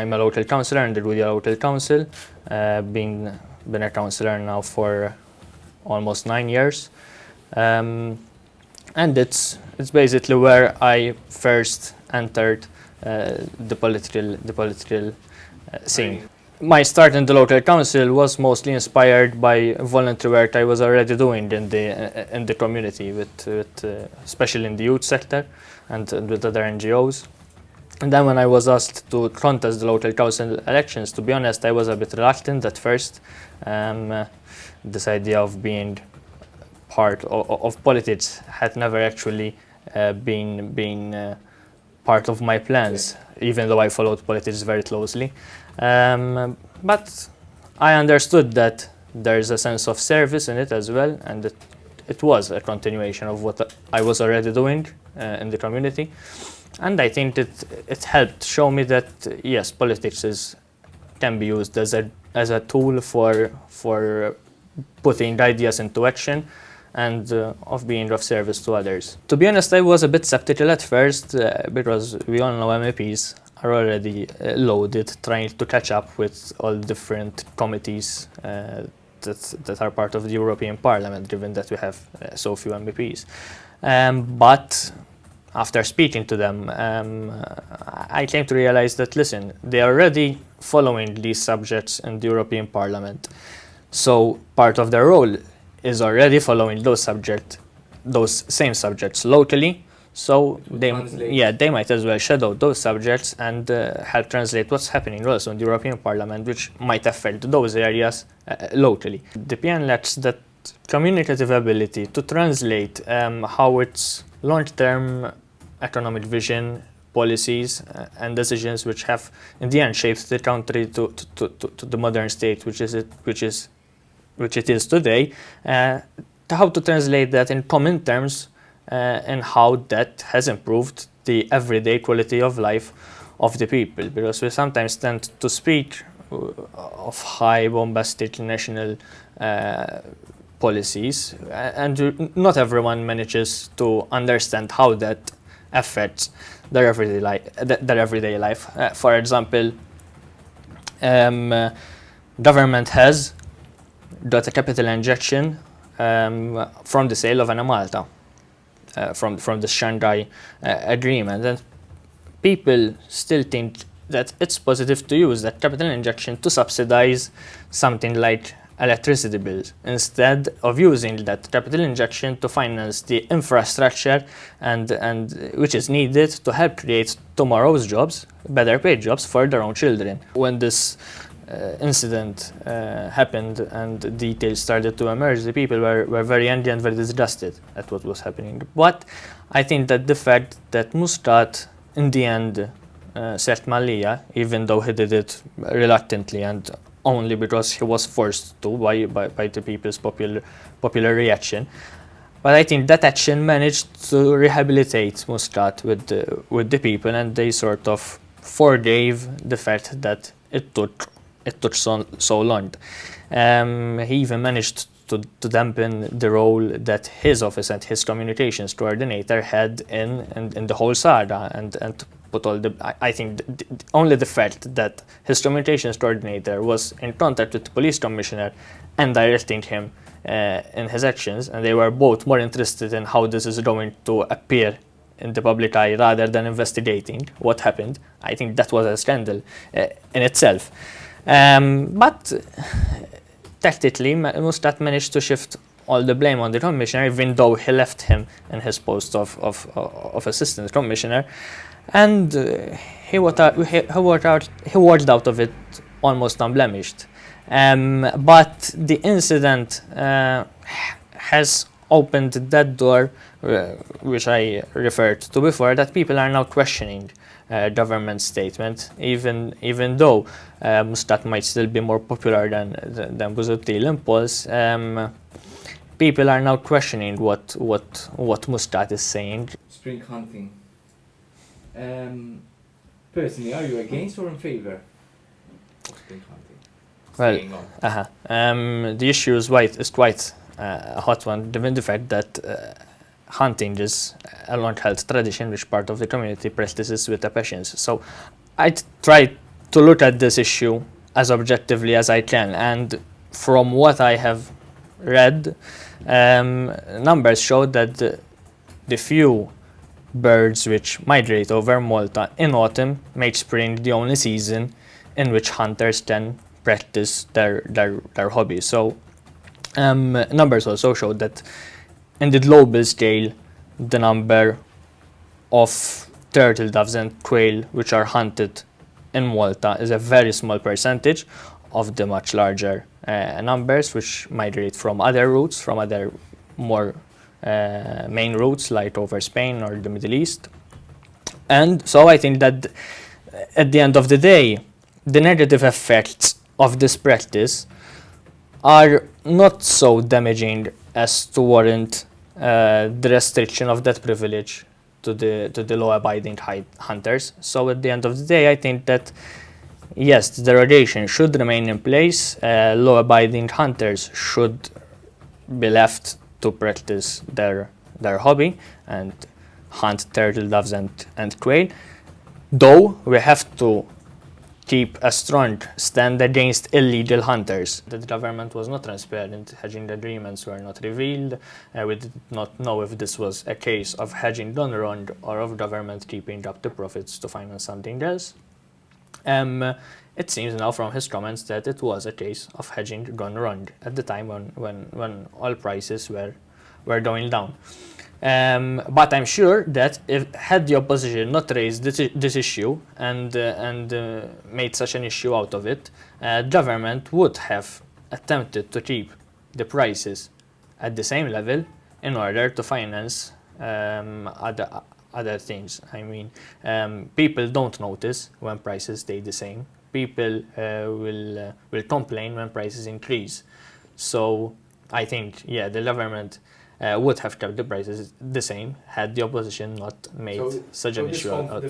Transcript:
I'm a local councillor in the Rudia Local Council, been a councillor now for almost 9 years, and it's basically where I first entered the political scene. My start in the local council was mostly inspired by voluntary work I was already doing in the community, especially in the youth sector and with other NGOs. And then when I was asked to contest the local council elections, to be honest, I was a bit reluctant at first. This idea of being part of politics had never actually been part of my plans, even though I followed politics very closely. But I understood that there is a sense of service in it as well, and it was a continuation of what I was already doing in the community. And I think it helped show me that yes, politics can be used as a tool for putting ideas into action and of being of service to others. To be honest, I was a bit skeptical at first because we all know MEPs are already loaded trying to catch up with all different committees that are part of the European Parliament, given that we have so few MEPs. But after speaking to them, I came to realize that, listen, they are already following these subjects in the European Parliament. So part of their role is already following those same subjects locally. So they might as well shadow those subjects and help translate what's happening also in the European Parliament, which might affect those areas locally. The PN lacks that communicative ability to translate how its long-term economic vision, policies and decisions which have in the end shaped the country to the modern state which it is today, how to translate that in common terms and how that has improved the everyday quality of life of the people, because we sometimes tend to speak of high bombastic national policies, and not everyone manages to understand how that affects their everyday life. For example, government has got a capital injection from the sale of Anna Malta, from the Shanghai Agreement, and people still think that it's positive to use that capital injection to subsidize something like electricity bills, instead of using that capital injection to finance the infrastructure and which is needed to help create tomorrow's jobs, better paid jobs for their own children. When this incident happened and details started to emerge, the people were very angry and very disgusted at what was happening. But I think that the fact that Muscat in the end sacked Malia, even though he did it reluctantly and only because he was forced to by the people's popular reaction, but I think that action managed to rehabilitate Muscat with the people, and they sort of forgave the fact that it took so long. He even managed to dampen the role that his office and his communications coordinator had in the whole saga, and to put all the, I think only the fact that his communications coordinator was in contact with the police commissioner and directing him in his actions, and they were both more interested in how this is going to appear in the public eye rather than investigating what happened. I think that was a scandal in itself. But tactically, Muscat managed to shift all the blame on the commissioner, even though he left him in his post of assistant commissioner, and he walked out of it almost unblemished. But the incident has opened that door, which I referred to before, that people are now questioning government statement, even though Muscat might still be more popular than Busuttil Impulse. People are now questioning what Muscat is saying. Spring hunting. Personally, are you against or in favor of spring hunting? Well, the issue is quite a hot one, given the fact that hunting is a long-held tradition which part of the community practices with a passion. So I try to look at this issue as objectively as I can. And from what I have read, numbers show that the few birds which migrate over Malta in autumn make spring the only season in which hunters can practice their hobby. So numbers also show that in the global scale, the number of turtle doves and quail which are hunted in Malta is a very small percentage of the much larger numbers which migrate from other routes, from other more main routes like over Spain or the Middle East. And so I think that at the end of the day, the negative effects of this practice are not so damaging as to warrant the restriction of that privilege to the law-abiding hunters. So at the end of the day, I think that yes, the derogation should remain in place. Law-abiding hunters should be left to practice their hobby and hunt turtle doves and quail. Though we have to keep a strong stand against illegal hunters. The government was not transparent, hedging agreements were not revealed, we did not know if this was a case of hedging done wrong or of government keeping up the profits to finance something else. It seems now from his comments that it was a case of hedging gone wrong at the time when oil prices were going down. But I'm sure that if had the opposition not raised this issue and made such an issue out of it, government would have attempted to keep the prices at the same level in order to finance other things. I mean, people don't notice when prices stay the same. People will complain when prices increase. So I think, yeah, the government would have kept the prices the same had the opposition not made such an issue out.